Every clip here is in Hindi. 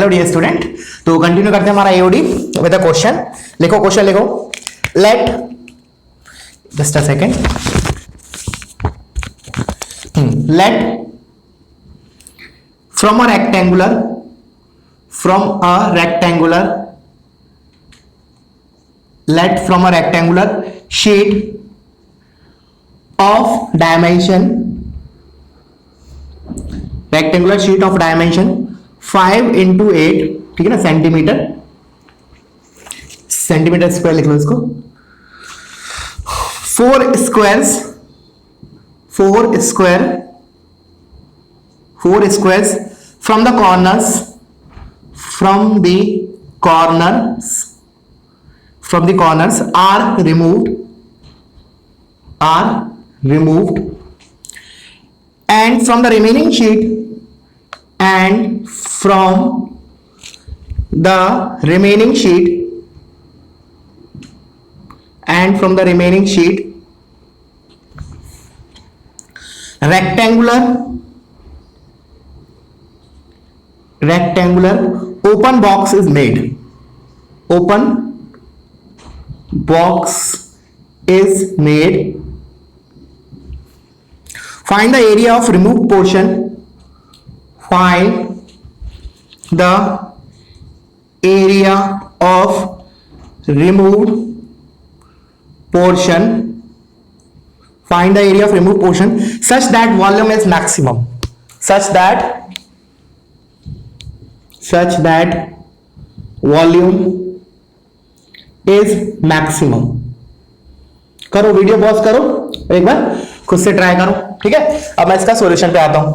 हेलो डियर स्टूडेंट, तो कंटिन्यू करते हैं हमारा एओडी विद अ क्वेश्चन। लिखो क्वेश्चन, लिखो let, just a second, let from a rectangular let from a rectangular sheet of dimension 5 into 8, ठीक है ना, सेंटीमीटर स्क्वायर लिख लो इसको। Four squares from the corners are removed and from the remaining sheet rectangular open box is made. Find the area of removed portion. Find the area of removed portion such that volume is maximum. करो, वीडियो पॉज करो, एक बार खुद से ट्राई करो, ठीक है। अब मैं इसका सॉल्यूशन पे आता हूं।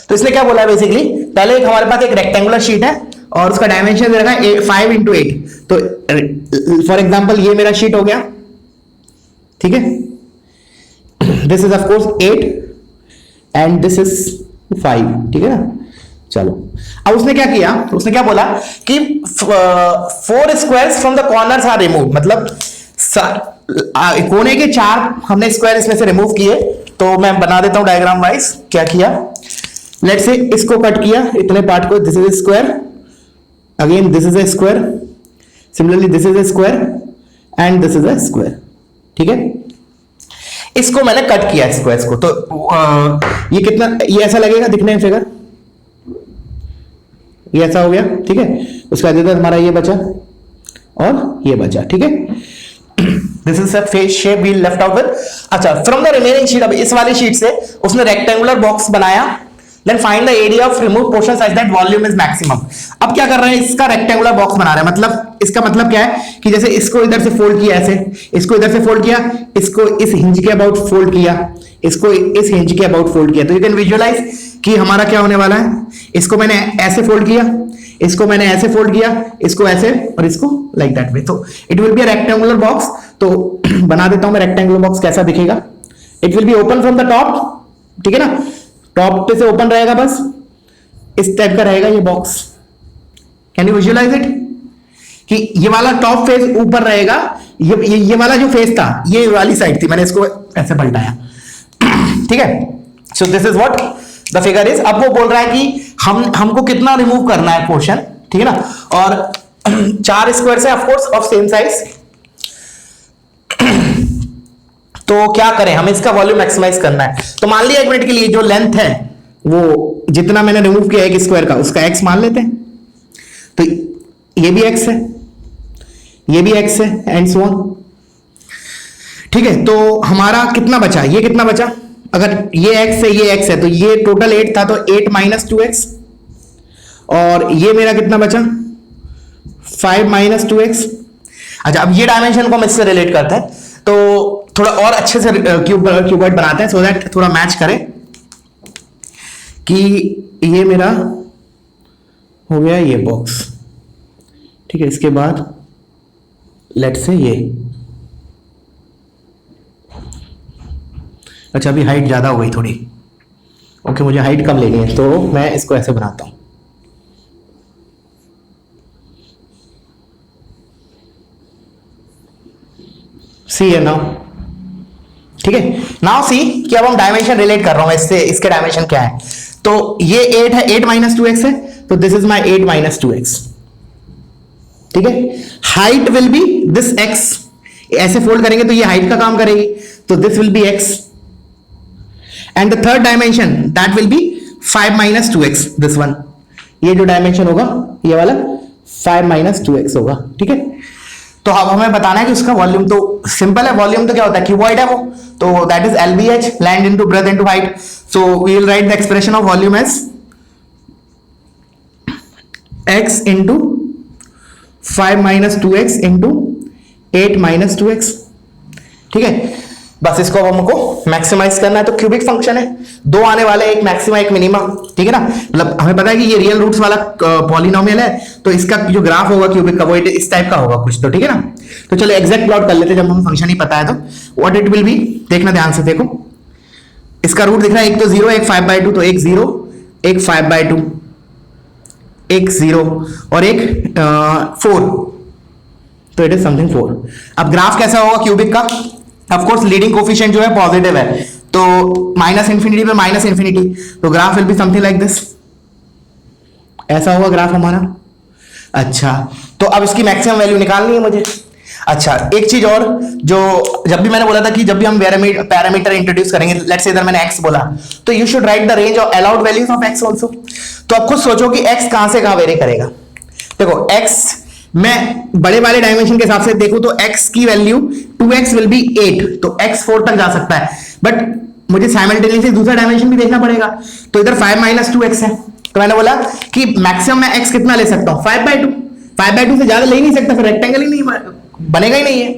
तो इसने क्या बोला है बेसिकली, पहले हमारे पास एक रेक्टेंगुलर शीट है और उसका डायमेंशन दे रखा है 5 into 8। तो फॉर एग्जांपल ये मेरा शीट हो गया, ठीक है। This is of course 8 and this is 5, ठीक है ना। चलो, अब उसने क्या किया, उसने क्या बोला कि 4 squares from the corners are remove, मतलब कोने के 4 हमने स्क्वायर इसमें से रिमूव किए। तो मैं बना देता हूं डायग्राम वाइज। क्या किया, लेट से इसको कट किया, इतने पार्ट को, this is a square, again this is a square, similarly this is a square and this is a square, ठीक है। इसको मैंने कट किया स्क्वायर्स को। तो ये कितना, ये ऐसा लगेगा दिखने में फिगर, ये ऐसा हो गया, ठीक है। उसका इधर हमारा ये बचा और ये बचा, ठीक है। This is face shape we left out with. अच्छा, फ्रॉम द रिमेनिंग शीट, अब इस वाली शीट से उसने रेक्टेंगुलर बॉक्स बनाया। Then find the area of remove portion such that volume is maximum. अब क्या कर रहे हैं, इसका रेक्टेंगुलर बॉक्स बना रहे हैं। मतलब इसका मतलब क्या है कि जैसे इसको इधर से फोल्ड किया, ऐसे इसको इधर से फोल्ड किया, इसको इस हिंज के अबाउट फोल्ड किया, इसको इस हिंज के अबाउट फोल्ड किया। तो यू कैन विजुअलाइज कि हमारा क्या होने वाला है। इसको मैंने ऐसे फोल्ड किया, इसको मैंने ऐसे फोल्ड किया, इसको ऐसे और इसको लाइक दैट वे। तो it will be a rectangular box. तो बना देता हूं मैं रेक्टेंगुलर बॉक्स कैसा दिखेगा। It will be open from the top, ठीक है ना, टॉप पे से ओपन रहेगा, बस इस टाइप का रहेगा ये box. Can you visualize it कि ये वाला टॉप फेस ऊपर रहेगा, ये वाला जो फेस था ये वाली साइड थी, मैंने इसको ऐसे पलटाया, ठीक है। So this is what the figure is. अब वो बोल रहा है कि हमको कितना रिमूव करना है पोर्शन, ठीक है ना। और 4 स्क्वायर से of course of same size. तो क्या करें, हमें इसका वॉल्यूम मैक्सिमाइज करना है। तो मान लिया एक मिनट के लिए जो लेंथ है वो जितना मैंने रिमूव किया एक स्क्वायर का, उसका x मान लेते हैं। तो ये भी x है, ये भी x है एंड सो ऑन, ठीक है। तो हमारा कितना बचा, ये कितना बचा, अगर ये x है ये x है, तो ये टोटल 8 था, तो 8 - 2x। और ये मेरा कितना बचा, 5 - 2x। अच्छा, अब ये डायमेंशन को हम इससे रिलेट करते हैं। तो थोड़ा और अच्छे से क्यूबॉइड बनाते हैं, सो दैट थोड़ा मैच करे कि ये मेरा हो गया ये बॉक्स, ठीक है। इसके बाद लेट से ये, अच्छा अभी हाइट ज्यादा हो गई थोड़ी, ओके, मुझे हाइट कम लेनी है, तो मैं इसको ऐसे बनाता हूं। सी है नाउ, ठीक है। नाउ सी कि अब हम डायमेंशन रिलेट कर रहा हूं इससे, इसके डायमेंशन क्या है। तो ये 8 है, 8 - 2x है, तो this is my 8 minus 2x, ठीक है। Height will be this x, ऐसे फोल्ड करेंगे तो ये हाइट का काम करेगी, तो this will be x, and the third dimension that will be 5 minus 2x, this one, ये जो डायमेंशन होगा ये वाला 5 माइनस 2x होगा, ठीक है। तो अब हमें बताना है कि उसका वॉल्यूम, तो सिंपल है, वॉल्यूम तो क्या होता है, क्यूबॉइड है वो, तो that is LBH, length into breadth into height, so we will write the expression of volume as x into 5 minus 2x into 8 minus 2x, ठीक है। बस इसको अब हमको मैक्सिमाइज करना है, तो क्यूबिक फंक्शन है, दो आने वाले, एक मैक्सिमा एक मिनिमा, ठीक है ना। मतलब हमें पता है कि ये रियल रूट्स वाला पॉलिनोमियल है, तो इसका जो ग्राफ होगा क्यूबिक का वो इस टाइप का होगा कुछ, तो ठीक है ना। तो चलो एग्जैक्ट प्लॉट कर लेते हैं, जब हमें फंक्शन ही पता है तो व्हाट इट विल बी, देखना ध्यान से, देखो इसका रूट दिख रहा है, एक तो 0 एक 5/2, तो एक 0 एक 5/2 एक 0 और एक 4, तो इट इज समथिंग 4। अब ग्राफ कैसा होगा क्यूबिक का, ऑफ कोर्स लीडिंग कोफिशिएंट जो है पॉजिटिव है, तो माइनस इंफिनिटी पे माइनस इंफिनिटी, तो graph will be something like this, ऐसा होगा ग्राफ हमारा। अच्छा, तो अब इसकी मैक्सिमम वैल्यू निकालनी है मुझे। अच्छा, एक चीज और, जो जब भी मैंने बोला था कि जब भी हम पैरामीटर इंट्रोड्यूस करेंगे, लेट्स से इधर मैंने x बोला, तो you should write the range of allowed values of x also. तो अब खुद सोचो कि x कहां से कहां वेरी करेगा। देखो x मैं बड़े वाले डायमेंशन के हिसाब से देखूं तो x की वैल्यू 2x विल बी 8, तो x 4 तक जा सकता है, बट मुझे साइमल्टेनियसली दूसरा डायमेंशन भी देखना पड़ेगा, तो इधर 5 माइनस 2x है, तो मैंने बोला कि मैक्सिमम मैं x कितना ले सकता हूं, 5/2, 5/2 से ज्यादा ले ही नहीं सकता, फिर रेक्टेंगल ही नहीं बनेगा ही नहीं है।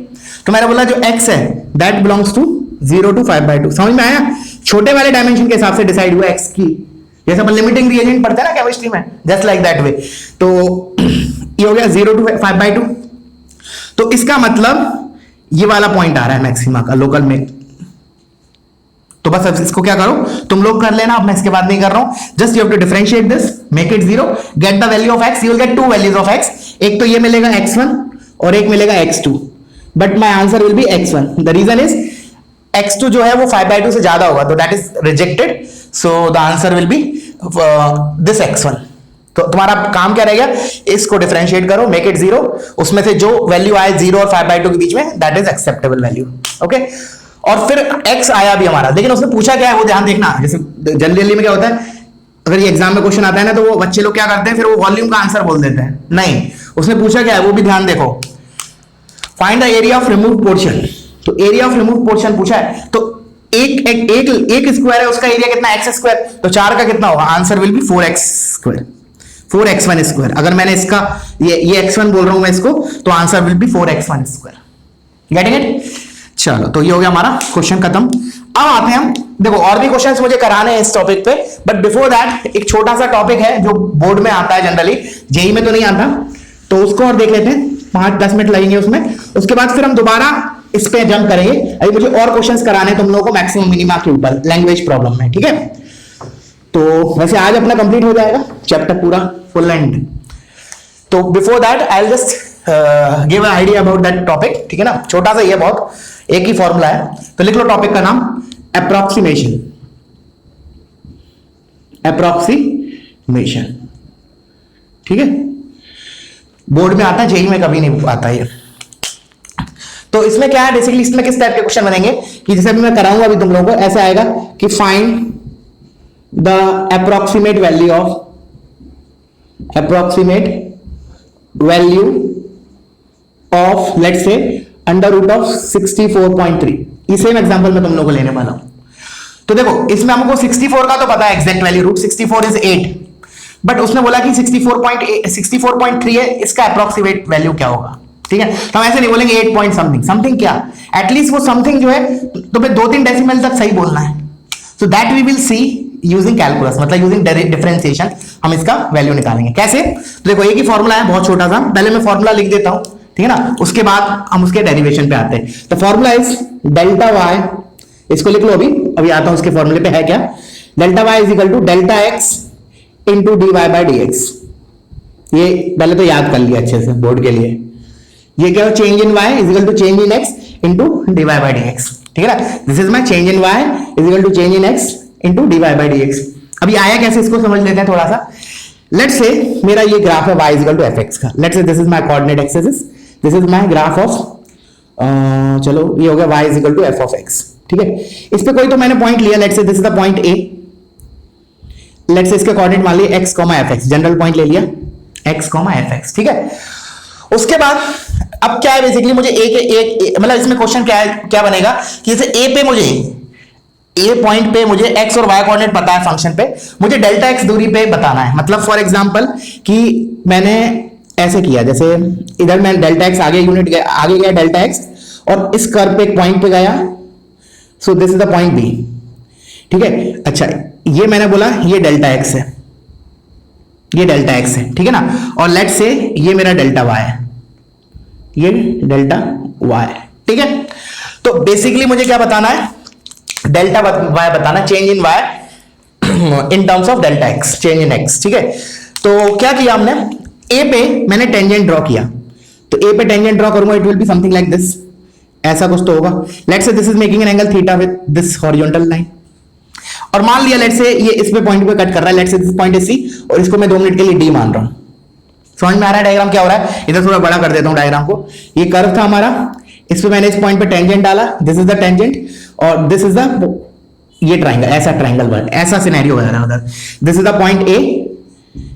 तो मैंने बोला जो x है दैट बिलोंग्स टू 0 to 5/2। समझ में आया, छोटे वाले डायमेंशन के हिसाब से डिसाइड हुआ x की, जैसे अपन लिमिटिंग रिएजेंट पढ़ते हैं ना केमिस्ट्री में, जस्ट लाइक दैट वे। तो ये हो गया 0 to 5/2, तो इसका मतलब ये वाला पॉइंट आ रहा है मैक्सिमा का लोकल में। तो बस अब इसको क्या करो, तुम लोग कर लेना, अब मैं इसके बाद नहीं कर रहा हूं, just you have to differentiate this, make it 0, get the value of x, you will get two values of x, एक तो ये मिलेगा x1 और एक मिलेगा x2, but my answer will be x1। The reason is x2 जो है वो 5/2 से ज्यादा होगा, तो that is rejected, so the answer will be this x1। तो तुम्हारा काम क्या रहेगा, इसको डिफरेंशिएट करो, मेक इट 0, उसमें से जो वैल्यू आए 0 और 5/2 के बीच में, that is acceptable value, okay. और फिर x आया भी हमारा, लेकिन उसने पूछा क्या है वो ध्यान देखना। जैसे जनरली में क्या होता है, अगर ये एग्जाम में क्वेश्चन आता है ना, तो वो बच्चे लोग क्या करते हैं, फिर वो वॉल्यूम का आंसर बोल देते हैं, नहीं, उसने पूछा क्या है वो भी ध्यान देखो, find the area of remove portion. तो एरिया ऑफ रिमूव पोर्शन पूछा है, तो एक स्क्वायर है, उसका एरिया कितना, x स्क्वायर, तो 4 का कितना होगा, answer will B 4x square, 4x1 square. अगर मैंने इसका ये x1 बोल रहा हूं मैं इसको, तो answer will B 4x1 square, getting it. चलो, तो ये हो गया हमारा क्वेश्चन खत्म। अब आते हैं हम, देखो और भी क्वेश्चंस मुझे कराने हैं इस टॉपिक पे, बट बिफोर दैट एक छोटा सा टॉपिक है जो बोर्ड में आता है जनरली, जेई में तो नहीं आता, तो उसको और देख लेते हैं, 5-10 मिनट लगेंगे उसमें, उसके बाद फिर हम दोबारा इस पे जंप करेंगे। अभी मुझे और क्वेश्चंस कराने तुम लोगों को मैक्सिमम मिनिमा के ऊपर लैंग्वेज प्रॉब्लम में, ठीक है। तो वैसे आज अपना कंप्लीट हो जाएगा चैप्टर पूरा फुल एंड। तो before that I will just give an idea about that topic, ठीक है ना, छोटा सा ही है बहुत, एक ही फॉर्मूला है, तो लिख लो टॉपिक का नाम अप्रोक्सीमेशन, अप्रोक्सीमेशन, ठीक है। बोर्ड में आता है, जेई में कभी नहीं आता ये। तो इसमें क्या है बेसिकली, इसमें किस टाइप के क्वेश्चन बनेंगे कि जैसे अभी मैं कराऊंगा अभी तुम लोगों को, ऐसा आएगा कि find the approximate value of let's say under root of 64.3। ये सेम एग्जांपल मैं तुम लोगों को लेने वाला हूं। तो देखो इसमें हमको 64 का तो पता है exact value, root 64 is 8, but उसने बोला कि 64.3 है, इसका अप्रोक्सीमेट वैल्यू क्या होगा, ठीक है। तो हम ऐसे नहीं बोलेंगे 8 पॉइंट समथिंग, समथिंग क्या, एटलीस्ट वो समथिंग जो है तुम्हें 2-3 डेसिमल तक सही बोलना है। So that we will see using calculus, मतलब यूजिंग डिफरेंशिएशन हम इसका वैल्यू निकालेंगे। कैसे, तो देखो एक ही फॉर्मूला है बहुत छोटा सा, पहले मैं फॉर्मूला लिख देता हूं, ठीक है ना, उसके बाद हम उसके डेरिवेशन पे आते हैं। तो फॉर्मूला इज डेल्टा वाई, इसको लिख लो, अभी आता हूं उसके फॉर्मूले पे है क्या, delta y is equal to delta x into d y by d x. ये पहले तो याद कर लिया अच्छे से बोर्ड के लिए, ये क्या हो, change in y is equal to change in x into d y by d x, ठीक है ना। This is my change in y is equal to change in x into d y by d x. अभी आया कैसे, इसको समझ लेते हैं थोड़ा सा। लेट्स से मेरा ये ग्राफ है y is equal to F X का. Let's say this is my coordinate axis, this is my graph of चलो ये हो गया y is equal to F of x. ठीक है, इस पे कोई तो मैंने पॉइंट लिया, let's say this is the point a. Let's say इसके कोऑर्डिनेट मान लिए x, F x, general point ले लिया x, एफ एक्स. ठीक है, उसके बाद अब क्या है बेसिकली मुझे एक मतलब इसमें क्वेश्चन क्या बनेगा कि जैसे a पे मुझे ए पॉइंट पे मुझे x और y कोऑर्डिनेट पता है फंक्शन पे, मुझे डेल्टा x दूरी पे बताना है. मतलब फॉर एग्जांपल कि मैंने ऐसे किया, जैसे इधर मैं डेल्टा x आगे यूनिट आगे गया डेल्टा x और इस कर्व पे एक पॉइंट पे गया. So this is the point B. ठीक है, अच्छा ये मैंने बोला ये डेल्टा x है, ये डेल्टा x है. ठीक है ना, और लेट्स से ये मेरा डेल्टा y है, ये डेल्टा y. ठीक है, तो बेसिकली मुझे क्या बताना है, डेल्टा y बताना, change in y in terms of delta x, change in x. ठीक है, तो क्या किया हमने, a पे मैंने टेंजेंट ड्रॉ किया, तो a पे टेंजेंट ड्रॉ करूंगा, it will be something like this, ऐसा कुछ तो होगा. Let's say this is making an angle theta with this horizontal line. और मान लिया लेट्स से ये इस पे पॉइंट पे कट कर रहा है, let's say this point is C और इसको मैं 2 मिनट के लिए D मान रहा हूं. समझ में आ रहा है डायग्राम क्या हो रहा है? इधर थोड़ा बड़ा कर देता हूं डायग्राम को. ये कर्व था हमारा, इस पे मैंने इस पॉइंट पे टेंजेंट डाला, दिस इज द टेंजेंट और दिस इज द ये ट्राइंगल, ऐसा ट्राइंगल वर्ड, ऐसा सिनेरियो हो रहा है उधर. This is the point A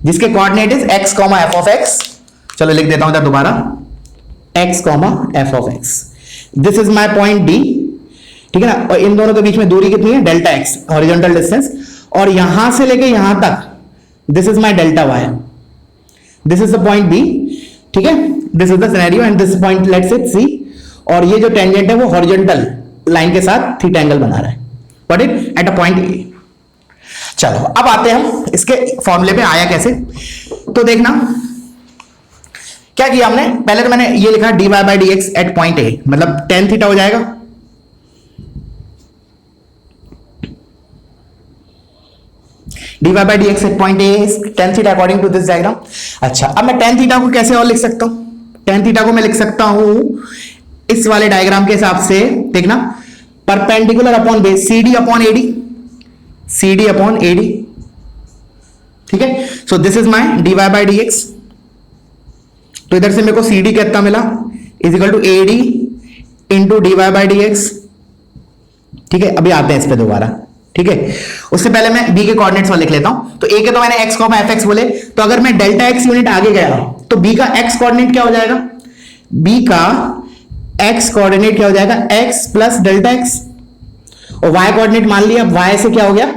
जिसके coordinate is x, f of x. चलो लिख देता हूं इधर दोबारा, x, f of x. This is my point D. ठीक है ना, और इन दोनों के बीच में दूरी कितनी है, डेल्टा x, हॉरिजॉन्टल डिस्टेंस. और यहां से लेके यहां तक this is my delta y, this is the point B. ठीक है, this is the scenario and this point let's it C. और ये जो टेंजेंट है वो हॉरिजॉन्टल लाइन के साथ थीटा एंगल बना रहा है, but it at a point A. चलो अब आते हैं हम इसके फॉर्मूले पे, आया कैसे. तो देखना क्या किया हमने, पहले तो मैंने ये लिखा dy by dx at point A, मतलब tan थीटा हो जाएगा. dy by dx at point A is tan theta according to this diagram. अच्छा, अब मैं tan थीटा को कैसे और लिख सकता हूं, tan थीटा को मैं लिख सकता हूं इस वाले डायग्राम के हिसाब से. देखना, perpendicular upon base, CD upon AD, CD upon AD. ठीक है, so this is my dy by dx. तो इधर से मेरे को CD कितना मिला, is equal to AD into dy by dx. ठीक है, अभी आते हैं इस पे दोबारा. ठीक है, उससे पहले मैं B के कोऑर्डिनेट्स और लिख लेता हूं. तो A के तो मैंने x, f x बोले, तो अगर मैं डेल्टा x यूनिट आगे गया तो B का x कोऑर्डिनेट क्या हो जाएगा, B का x कोऑर्डिनेट क्या हो जाएगा, x प्लस डेल्टा x. और y कोऑर्डिनेट मान लिया, y से क्या हो गया,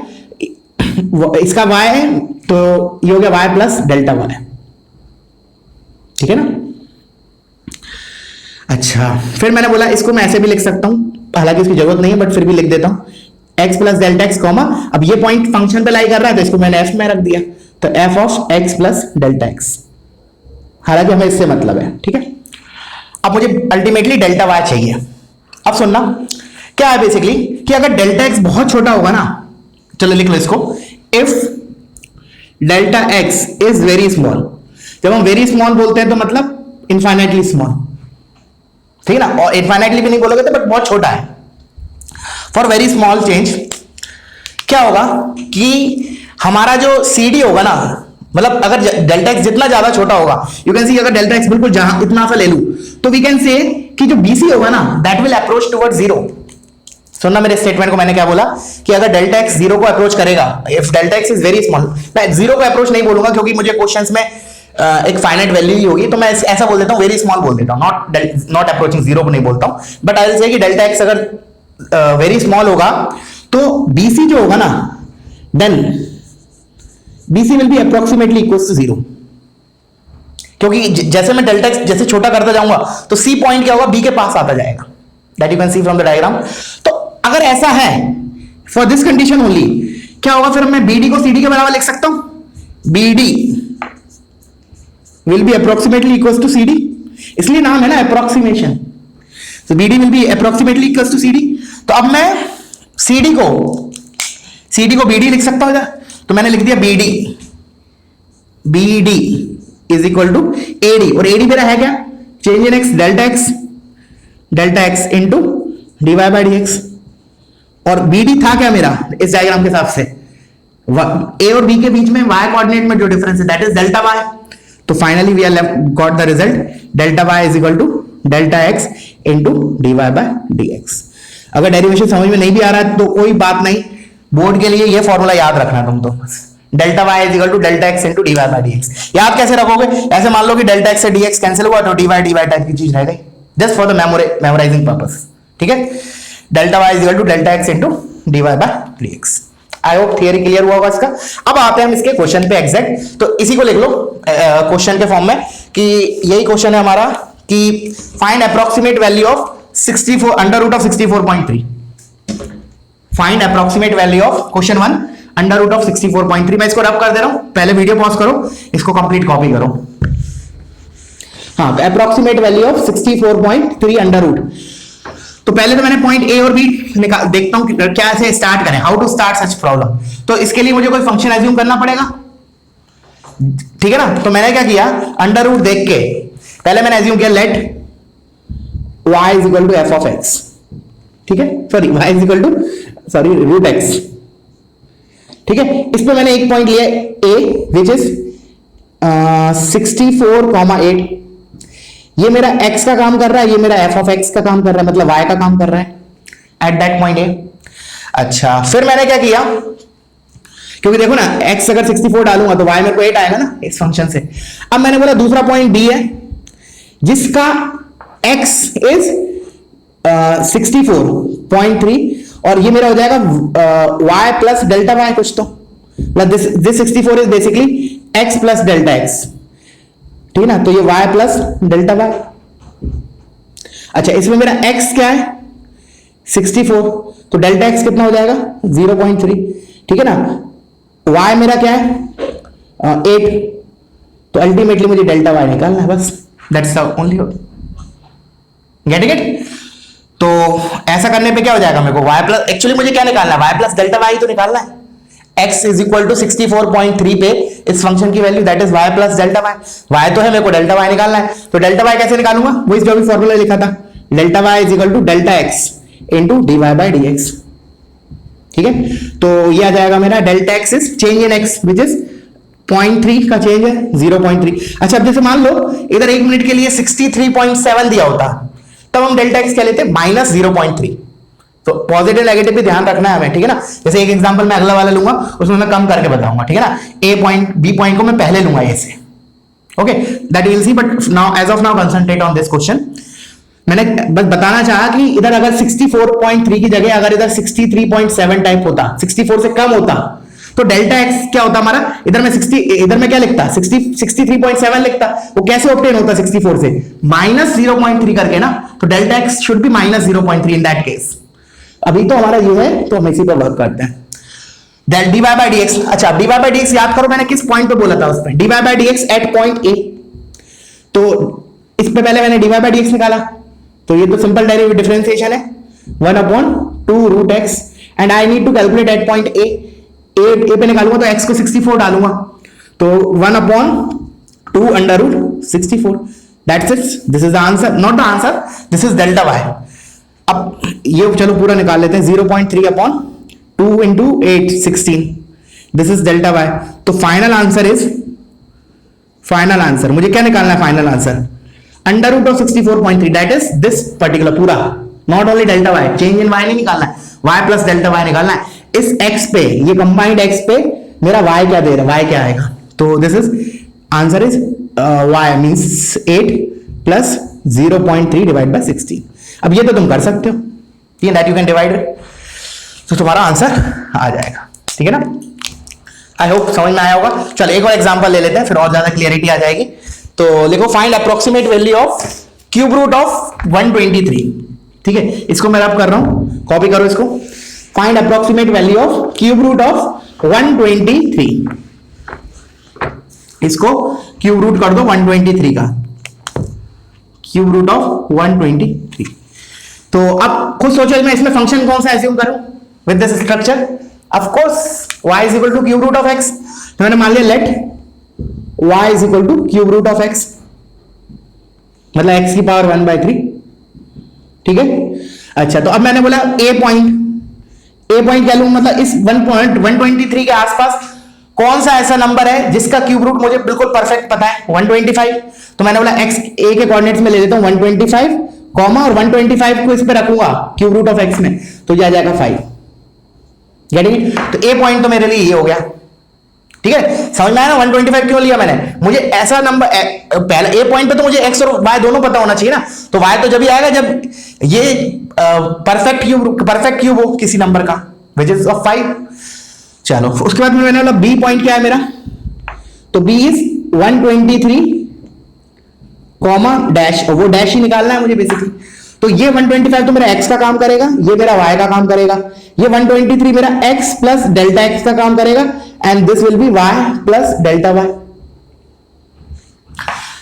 इसका y है तो ये हो गया y प्लस डेल्टा y. ठीक है ना. अच्छा, फिर मैंने बोला इसको मैं ऐसे भी लिख सकता हूं, हालांकि इसकी जरूरत नहीं है बट फिर भी लिख देता हूं, x plus delta x comma, अब ये पॉइंट फंक्शन पे लाई कर रहा है तो इसको मैंने f में रख दिया, तो f of x plus delta x. हालांकि हमें इससे मतलब है. ठीक है, अब मुझे अल्टीमेटली डेल्टा y चाहिए. अब सुनना क्या है बेसिकली कि अगर डेल्टा x बहुत छोटा होगा ना, चलो लिख लो इसको, if delta x is very small. जब हम वेरी स्मॉल बोलते हैं तो मतलब इनफाइनाइटली स्मॉल. ठीक है ना, और इनफाइनाइटली भी नहीं बोलोगे तो बट बहुत छोटा है. फॉर वेरी स्मॉल चेंज क्या होगा कि हमारा जो CD होगा ना, मतलब अगर डेल्टा x जितना ज्यादा छोटा होगा, यू कैन सी, अगर डेल्टा x बिल्कुल जहां इतना सा ले लूं तो वी कैन से कि जो BC होगा ना दैट विल अप्रोच टुवर्ड्स 0. सुनना मेरे स्टेटमेंट को, मैंने क्या बोला कि अगर डेल्टा x 0 को अप्रोच करेगा, if delta x is very small, मैं 0 को अप्रोच नहीं बोलूंगा क्योंकि मुझे क्वेश्चंस में एक फाइनाइट वैल्यू ही होगी, तो मैं ऐसा बोल देता हूं, वेरी स्मॉल बोल देता हूं, नॉट अप्रोचिंग 0 को नहीं बोलता हूं. बट आई विल से कि डेल्टा x अगर वेरी स्मॉल होगा तो BC जो होगा ना, then BC will be approximately equal to 0. क्योंकि जैसे मैं डेल्टा x जैसे छोटा करता जाऊंगा तो C पॉइंट क्या होगा, B के पास आता जाएगा, that you can see from the diagram. तो अगर ऐसा है, फॉर दिस कंडीशन ओनली क्या होगा, फिर मैं BD को CD के बराबर लिख सकता हूं, BD will be approximately equal to CD, इसलिए नाम है ना approximation. So BD will be approximately equals to CD. तो अब मैं CD को BD लिख सकता हूँ, तो मैंने लिख दिया BD is equal to AD, और AD मेरा है क्या, change in x, delta x into dy by dx. और BD था क्या मेरा इस डायग्राम के हिसाब से, ए और बी के बीच में y कोऑर्डिनेट में जो डिफरेंस है दैट इज डेल्टा y। तो finally we are left got the result delta y is equal to delta x into dy by dx। अगर डेरिवेशन समझ में नहीं भी आ रहा है तो कोई बात नहीं, बोर्ड के लिए ये फॉर्मूला याद रखना तुम तो, delta y is equal to delta x into dy by dx। याद कैसे रखोगे, ऐसे मान लो कि डेल्टा x से dx कैंसिल हुआ तो dy टाइप की चीज रह गई, just for the memorising purpose. ठीक है, delta y is equal to delta x into dy by dx। I hope theory clear हुआ होगा इसका। अब आते हैं हम इसके क्वेश्चन पे एग्जैक्ट, तो इसी को लिख लो क्वेश्चन के फॉर्म में कि यही क्वेश्चन है हमारा कि find approximate value of 64 under root of 64.3। Find approximate value of question 1 under root of 64.3। मैं इसको रब कर दे रहा हूं, पहले वीडियो पॉज करो, इसको कंप्लीट कॉपी करो। हाँ, approximate value of 64.3 under root. तो पहले तो मैंने पॉइंट ए और बी निकाल देखता हूं क्या से स्टार्ट करें, how to start such problem. तो इसके लिए मुझे कोई फंक्शन एज्यूम करना पड़ेगा, ठीक है ना। तो मैंने क्या किया, अंडर रूट देख के पहले मैंने एज्यूम किया let y is equal to F of x, ठीक है, sorry y is equal to sorry root x, ठीक है। इस पे मैंने एक पॉइंट लिया a विच इज 64,8। ये मेरा x का काम कर रहा है, ये मेरा f ऑफ x का काम कर रहा है, मतलब y का काम कर रहा है एट दैट पॉइंट ए। अच्छा, फिर मैंने क्या किया, क्योंकि देखो ना x अगर 64 डालूंगा तो y मेरे को 8 आएगा ना इस फंक्शन से। अब मैंने बोला दूसरा पॉइंट d है जिसका x इज 64.3 और ये मेरा हो जाएगा y प्लस डेल्टा y कुछ तो, मतलब this 64 is basically x plus delta x, ठीक है ना। तो ये y प्लस डेल्टा y। अच्छा, इसमें मेरा x क्या है 64, तो डेल्टा x कितना हो जाएगा 0.3, ठीक है ना। y मेरा क्या है 8, तो अल्टीमेटली मुझे डेल्टा y निकालना है, बस दैट्स ओनली गेटिंग इट। तो ऐसा करने पे क्या हो जाएगा मेरे को y प्लस, एक्चुअली मुझे क्या निकालना है y प्लस डेल्टा y तो निकालना है। x इज इक्वल टू 64.3 पे इस फंक्शन की value that is y plus delta y तो है, मेरे को डेल्टा y निकालना है। तो डेल्टा y कैसे निकालूंगा, वो जो भी फॉर्मूला लिखा था, delta y is equal to delta x into dy by dx, ठीक है। तो ये आ जाएगा मेरा delta x is change in x which is 0.3 का चेंज है 0.3। अच्छा, अब जैसे मान लो इधर 1 मिनट के लिए 63.7 दिया होता, तब हम डेल्टा x क्या लेते माइनस 0.3। तो पॉजिटिव नेगेटिव भी ध्यान रखना है हमें, ठीक है ना। जैसे एक एग्जांपल मैं अगला वाला लूंगा, उसमें मैं कम करके बताऊंगा, ठीक है ना। ए पॉइंट बी पॉइंट को मैं पहले लूंगा ए से, okay, that will see, but now as of now concentrate on this question. मैंने बस बताना चाहा कि इधर अगर 64.3 की जगह अगर इधर 63.7 टाइप होता, 64 से कम होता, तो डेल्टा x क्या होता हमारा, इधर मैं क्या लिखता 63.7 लिखता। वो कैसे ऑब्टेन होता 64 से माइनस 0.3 करके ना, तो delta x should be minus 0.3 in that case. अभी तो हमारा ये है, तो हम इसी पर वर्क करते हैं। dy बाय dx, अच्छा dy बाय dx याद करो मैंने किस पॉइंट पे बोला था, उस पे dy by dx at point a। तो इस पे पहले मैंने dy बाय dx निकाला, तो ये तो सिंपल डेरिवेटिव डिफरेंशिएशन है 1/2 root x and I need to calculate at point a पे निकालूंगा तो x को 64 डालूंगा, तो 1/2 under root 64, that's it, this is the answer, not the answer, this is delta y। अब ये चलो पूरा निकाल लेते हैं, 0.3/2 into 8 16, this is delta y। तो final answer is, final answer मुझे क्या निकालना है, final answer under root of 64.3 that is this particular पूरा, not only delta y, change in y नहीं निकालना है, y प्लस डेल्टा y निकालना है। इस x पे, ये कंबाइंड x पे मेरा y क्या दे रहा है, y क्या आएगा, तो this is answer is y means 8 plus 0.3 divide by 16। अब ये तो तुम कर सकते हो, ठीक है, दैट यू कैन डिवाइड, तो तुम्हारा आंसर आ जाएगा, ठीक है ना। आई होप समझ में आया होगा। चलो एक और एग्जांपल ले लेते हैं, फिर और ज्यादा क्लियरिटी आ जाएगी। तो लिखो find approximate value of cube root of 123, ठीक है, इसको मैं रब कर रहा हूं, कॉपी करो इसको। Find approximate value of cube root of 123, इसको क्यूब रूट कर दो 123 का, क्यूब रूट ऑफ 123। तो अब खुद सोचो मैं इसमें फंक्शन कौन सा एज्यूम करूं with this structure, of course y is equal to cube root of x। तो मैंने मान लिया let y is equal to cube root of x, मतलब x की पावर 1/3, ठीक है। अच्छा, तो अब मैंने बोला a पॉइंट, ए पॉइंट क्या लूं, मतलब इस 1.123 के आसपास कौन सा ऐसा नंबर है जिसका क्यूब रूट मुझे बिल्कुल परफेक्ट पता है, 125। तो मैंने बोला एक्स ए के कोऑर्डिनेट्स में ले लेता हूं 125 कॉमा, और 125 को इस पे रखूंगा क्यूब रूट ऑफ एक्स में, तो ये आ जाएगा 5। Getting it? तो ए पॉइंट तो मेरे लिए ये हो गया, ठीक है। समझ में आया ना 125 क्यों लिया मैंने? मुझे ऐसा नंबर पहला ए पॉइंट पे तो मुझे एक्स और वाई दोनों पता होना चाहिए ना, तो वाई तो जब ही आएगा जब ये परफेक्ट क्यूब हो किसी नंबर का, विच इज ऑफ 5। चलो उसके बाद मैंने बोला बी पॉइंट क्या है मेरा, तो बी इज 123 कॉमा डैश, वो डैश ही निकालना है मुझे बेसिकली। तो ये 125 तो मेरा x का काम करेगा, ये मेरा y का काम करेगा, ये 123 मेरा x प्लस डेल्टा x का काम करेगा, and this will be y plus delta y।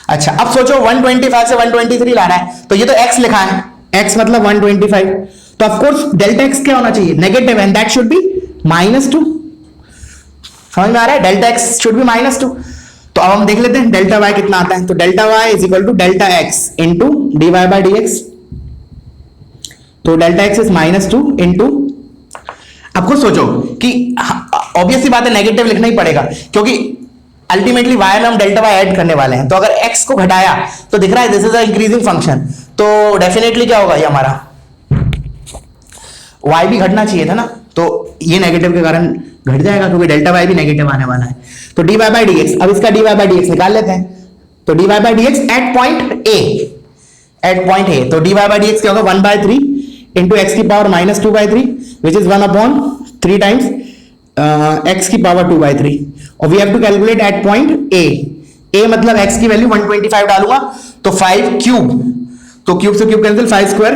अच्छा अब सोचो 125 से 123 लाना है, तो ये तो x लिखा है, x मतलब 125, तो ऑफ कोर्स डेल्टा x क्या होना चाहिए, negative, and that should be -2। समझ में आ रहा है, डेल्टा x शुड बी -2। तो अब हम देख लेते हैं डेल्टा y कितना आता है, तो delta y is equal to delta x into dy by dx। तो डेल्टा x इज -2 इंटू, अब खुद सोचो कि ऑब्वियस सी बात है नेगेटिव लिखना ही पड़ेगा, क्योंकि अल्टीमेटली y में हम डेल्टा y ऐड करने वाले हैं, तो अगर x को घटाया तो दिख रहा है this is a increasing function, तो डेफिनेटली क्या होगा, ये हमारा y भी घटना चाहिए था ना, तो ये नेगेटिव के कारण घट जाएगा क्योंकि डेल्टा y भी नेगेटिव आने वाला है। तो dy बाई dx, अब इसका dy बाई dx निकाल लेते हैं, तो dy by dx at point a, तो dy बाई dx क्या होगा 1/3 इंटू एक्स की power -2/3 which is 1/3 times x की पावर 2/3, और we have to calculate at point a मतलब x की वैल्यू 125 डालूंगा, तो 5 क्यूब, तो क्यूब से क्यूब कैंसिल, 5 स्क्वायर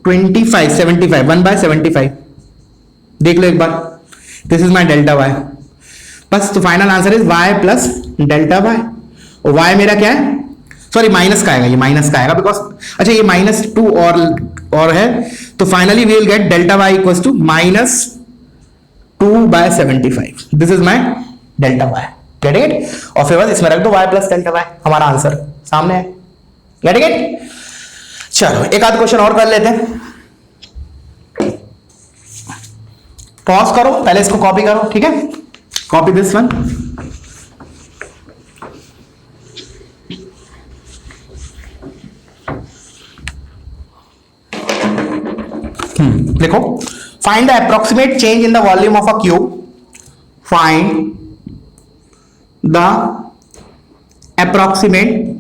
25, 75, 1/75। देख लो एक बार, this is my delta y बस। तो final answer is y plus delta y, और y मेरा क्या है, सॉरी माइनस का आएगा, ये माइनस का आएगा बिकॉज, अच्छा ये -2 और है, तो finally we will get delta y equals to -2/75। This is my delta y, get it? और फिर बस इसमें रख दो y प्लस डेल्टा y, हमारा आंसर सामने है, गेट इट? चलो एक आध क्वेश्चन और कर लेते हैं, पॉज करो, पहले इसको कॉपी करो, ठीक है, कॉपी दिस वन। देखो, find the approximate change in the volume of a cube, find the approximate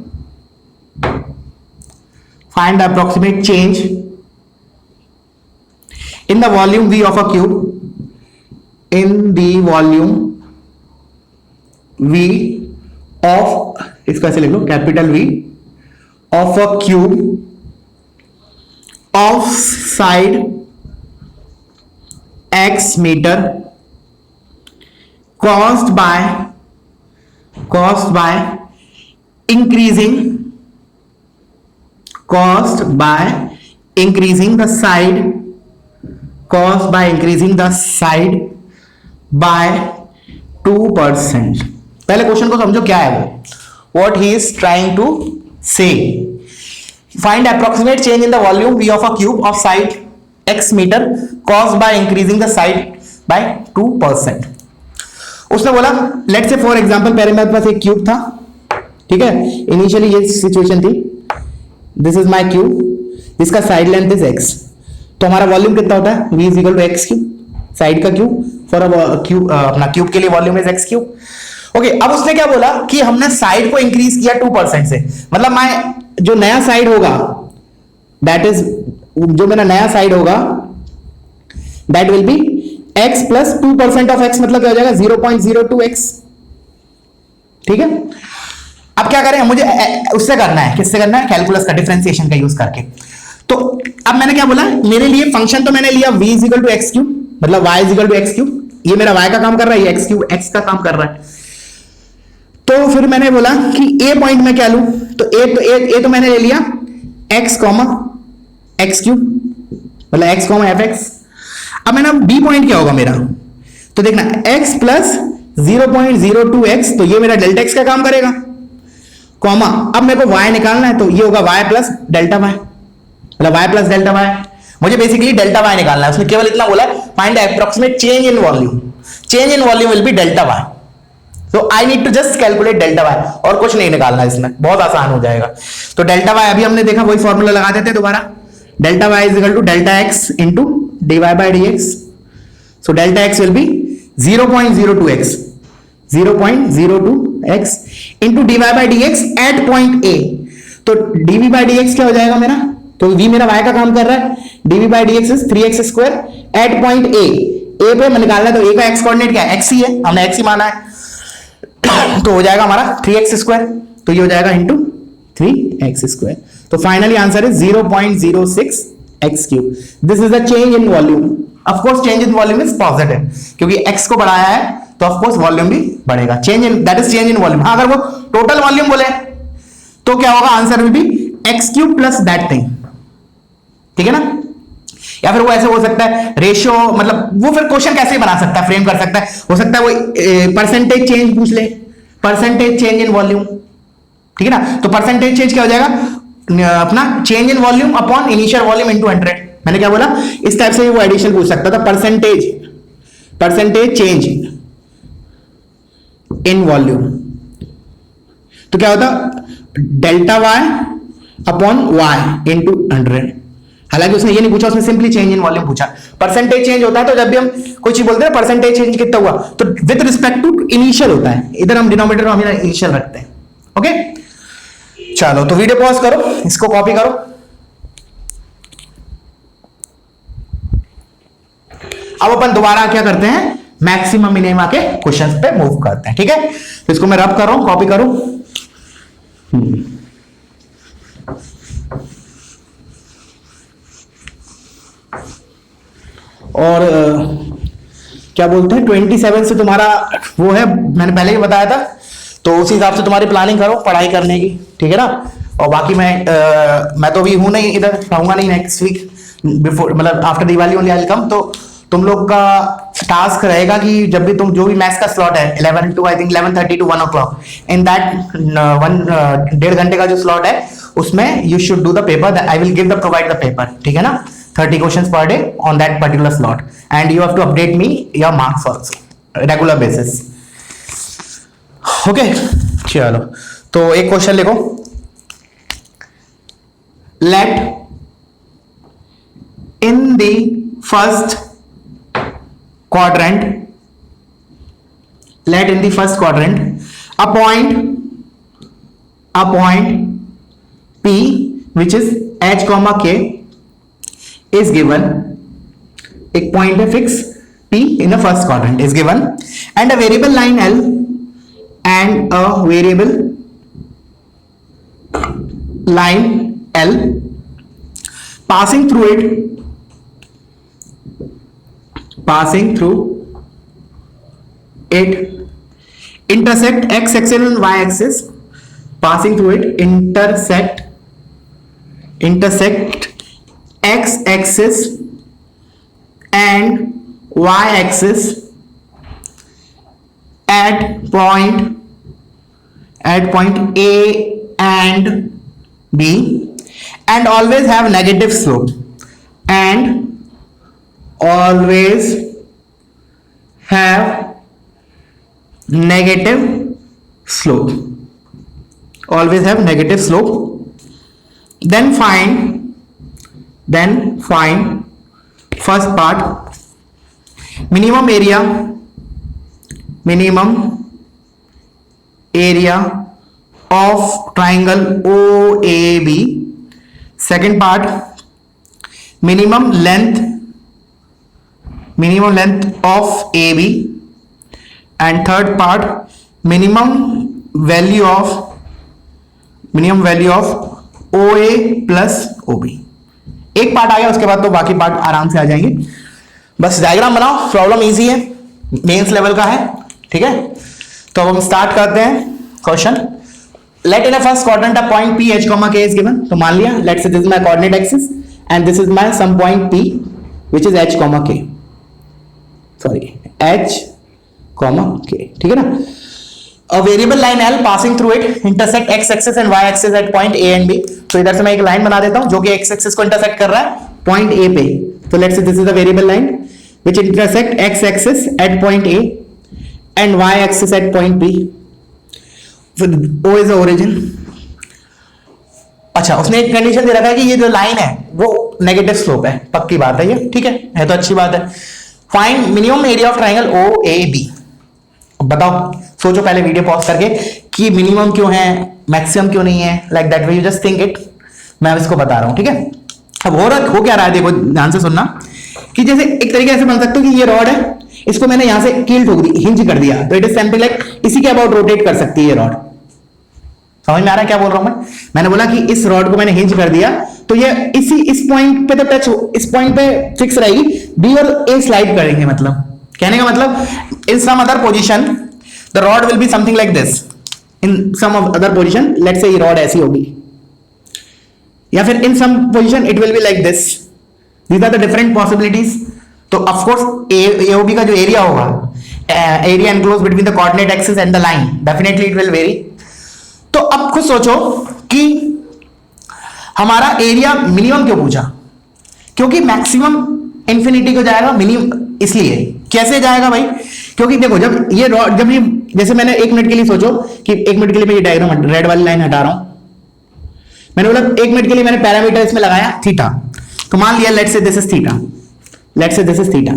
change in the volume V of a cube, in the volume V of, इसको ऐसे लिख लो, capital V of a cube of side x meter caused by increasing the side by 2%। पहले क्वेश्चन को समझो क्या है वो, what he is trying to say। Find approximate change in the volume V of a cube of side x meter caused by increasing the side by 2%। उसने बोला लेट्स से फॉर एग्जांपल, पहले मेरे पास एक क्यूब था, ठीक है, इनिशियली ये सिचुएशन थी, दिस इज माय क्यूब, जिसका साइड लेंथ इज x, तो हमारा वॉल्यूम कितना होता है, v is equal to x cube, side का क्यूब, फॉर क्यूब, अपना क्यूब के लिए volume is x cube. Okay, अब उसने क्या बोला कि हमने साइड को इंक्रीज किया 2% से, मतलब मैं जो नया साइड होगा, दैट इज, जो मेरा नया साइड होगा that will be x plus 2% of x, मतलब क्या हो जाएगा 0.02x, ठीक है। अब क्या करें, मुझे उससे करना है, किससे करना है, कैलकुलस का, डिफरेंशिएशन का यूज करके। तो अब मैंने क्या बोला, मेरे लिए फंक्शन तो मैंने लिया v is equal to x cube, मतलब y is equal to x cube, ये मेरा y का काम कर रहा है, ये एक्स क्यूब x का काम कर रहा है। तो फिर मैंने बोला कि a पॉइंट में क्या लूं, तो a तो मैंने ले लिया x कॉमा एक्स क्यूब, मतलब x कॉमा एफ एक्स। अब मैंने b पॉइंट क्या होगा मेरा, तो देखना x प्लस 0.02x, तो ये मेरा डेल्टा x का काम करेगा, कॉमा अब मेरे को y निकालना है, तो ये होगा y प्लस डेल्टा y, मतलब y प्लस डेल्टा y। मुझे बेसिकली डेल्टा y निकालना है, उसने केवल इतना बोला find approximate change in volume, change in volume will be delta Y. So I need to just calculate delta Y, और कुछ नहीं निकालना, इसमें बहुत आसान हो जाएगा। तो डेल्टा वाई अभी हमने देखा, वही फॉर्मूला लगा देते हैं दोबारा, delta y is equal to delta x into d y by d x. So delta x will be 0.02x, 0.02x into d y by d x at point a. तो डीवी बाई डी एक्स क्या हो जाएगा मेरा, तो v मेरा y का काम कर रहा है, dv by d x is 3x square at point a। a पे मैं निकालना है, तो a का x कोऑर्डिनेट क्या है, x ही है, हमने x ही माना है। तो हो जाएगा हमारा 3x स्क्वायर, तो ये हो जाएगा इंटू 3x स्क्वायर। तो finally answer is 0.06 x cube. This is the change in volume. Of course change in volume is positive, क्योंकि x को बढ़ाया है तो ऑफ कोर्स वॉल्यूम भी बढ़ेगा। Change in, that is change in volume. हाँ, अगर वो टोटल वॉल्यूम बोले तो क्या होगा, answer will B x cube plus that thing, ठीक है ना। या फिर वो ऐसे हो सकता है रेशियो, मतलब वो फिर क्वेश्चन कैसे बना सकता है, फ्रेम कर सकता है, हो सकता है वो परसेंटेज चेंज पूछ ले, परसेंटेज चेंज इन वॉल्यूम, ठीक है ना। तो परसेंटेज चेंज क्या हो जाएगा अपना, change in volume upon initial volume into 100। मैंने क्या बोला, इस टाइप से वो एडिशन पूछ सकता था, परसेंटेज चेंज इन वॉल्यूम। तो क्या होता, delta y upon y into 100। हालांकि उसने ये नहीं पूछा, उसने सिंपली चेंज इन वॉल्यूम पूछा। परसेंटेज चेंज होता है तो जब भी हम कोई चीज बोलते हैं परसेंटेज चेंज कितना हुआ, तो विद रिस्पेक्ट टू इनिशियल होता है, इधर हम डिनोमिनेटर में हमेशा इनिशियल रखते हैं। ओके, चलो तो वीडियो पॉज करो, इसको कॉपी करो। अब अपन दोबारा क्या करते हैं, मैक्सिमम मिनिमा के क्वेश्चंस पे मूव करते हैं, ठीक है। तो इसको मैं रब कर रहा हूं, कॉपी करूं। और क्या बोलते हैं 27 से तुम्हारा वो है, मैंने पहले ही बताया था, तो उसी हिसाब से तुम्हारी प्लानिंग करो पढ़ाई करने की, ठीक है ना। और बाकी मैं तो अभी हूं नहीं, इधर रहूंगा नहीं नेक्स्ट वीक, बिफोर मतलब after Diwali only I will come. तो तुम लोग का टास्क रहेगा कि जब भी तुम जो भी मैथ्स का स्लॉट है 11 to I think 11:30 to 1 o'clock, in that 1.5 घंटे का जो स्लॉट है उसमें you should do the paper, I will give the provide the paper, ठीक है ना। 30 questions per day on that particular slot, and you have to update me your marks also regular basis. Okay, चलो तो एक क्वेश्चन लिखो, let in the first quadrant, let in the first quadrant a point P which is h comma k is given, एक पॉइंट है fix P in the first quadrant is given, and a variable line L and a variable line L passing through it intersect x axis and y axis, passing through it intersect x axis and y axis at point A and B, and always have negative slope, and always have negative slope, always have negative slope. Then find first part, minimum area of triangle OAB. Second part, minimum length of AB. And third part, minimum value of OA plus OB. एक पार्ट आ गया, उसके बाद तो बाकी पार्ट आराम से आ जाएंगे। बस डायग्राम बनाओ, प्रॉब्लम इजी है, मेंस लेवल का है, ठीक है। तो अब हम स्टार्ट करते हैं question. Let in a first quadrant a point P h comma k is given. तो मान लिया, let's say this is my coordinate axis and this is my some point P which is h comma k, sorry h comma k, ठीक है ना। A variable line L passing through it intersect x axis and y axis at point A and B. तो इधर से मैं एक लाइन बना देता हूं जो कि x axis को इंटरसेक्ट कर रहा है पॉइंट A पे। तो let's say this is the variable line, which intersect x axis at point A and y axis at point B. O is the origin. अच्छा, उसने एक कंडीशन दे रखा है कि ये जो लाइन है वो नेगेटिव स्लोप है, पक्की बात है ये, ठीक है तो अच्छी बात है। Find minimum area of triangle O A B. बताओ, सोचो पहले वीडियो पॉज करके कि मिनिमम क्यों है, मैक्सिमम क्यों नहीं है, like that way you just think it. मैं इसको बता रहा हूं, ठीक है। अब हो क्या रहा है, देखो ध्यान से सुनना, कि जैसे एक तरीके ऐसे बन सकते हो कि ये रॉड है, इसको मैंने यहां से कील ठोक दी, हिंज कर दिया, तो इट इज समथिंग लाइक इसी के अबाउट रोटेट कर सकती है ये रॉड। समझ में आ रहा है क्या बोल रहा हूं मैंने बोला कि इस रॉड को मैंने हिंज कर दिया तो ये इस पॉइंट पे तो टच हो, इस पॉइंट पे फिक्स रहेगी, बी और ए स्लाइड करेंगे। मतलब कहने का मतलब in some other position the rod will be something like this, in some other position let's say ये रॉड ऐसी होगी, या फिर in some position it will be like this. These are the different possibilities. तो ऑफ कोर्स एओबी का जो एरिया होगा, area enclose between the coordinate axis and the line, definitely it will vary. तो अब खुद सोचो कि हमारा एरिया मिनिमम क्यों पूछा, क्योंकि मैक्सिमम इंफिनिटी को जाएगा, मिनिमम इसलिए कैसे जाएगा भाई, क्योंकि देखो जब ये जैसे मैंने 1 मिनट के लिए सोचो कि 1 मिनट के लिए मैं ये डायग्राम रेड वाली लाइन हटा रहा हूं, मैंने बोला 1 मिनट के लिए मैंने पैरामीटर इसमें लगाया थीटा, तो मान लिया let's say this is theta, let's say this is theta.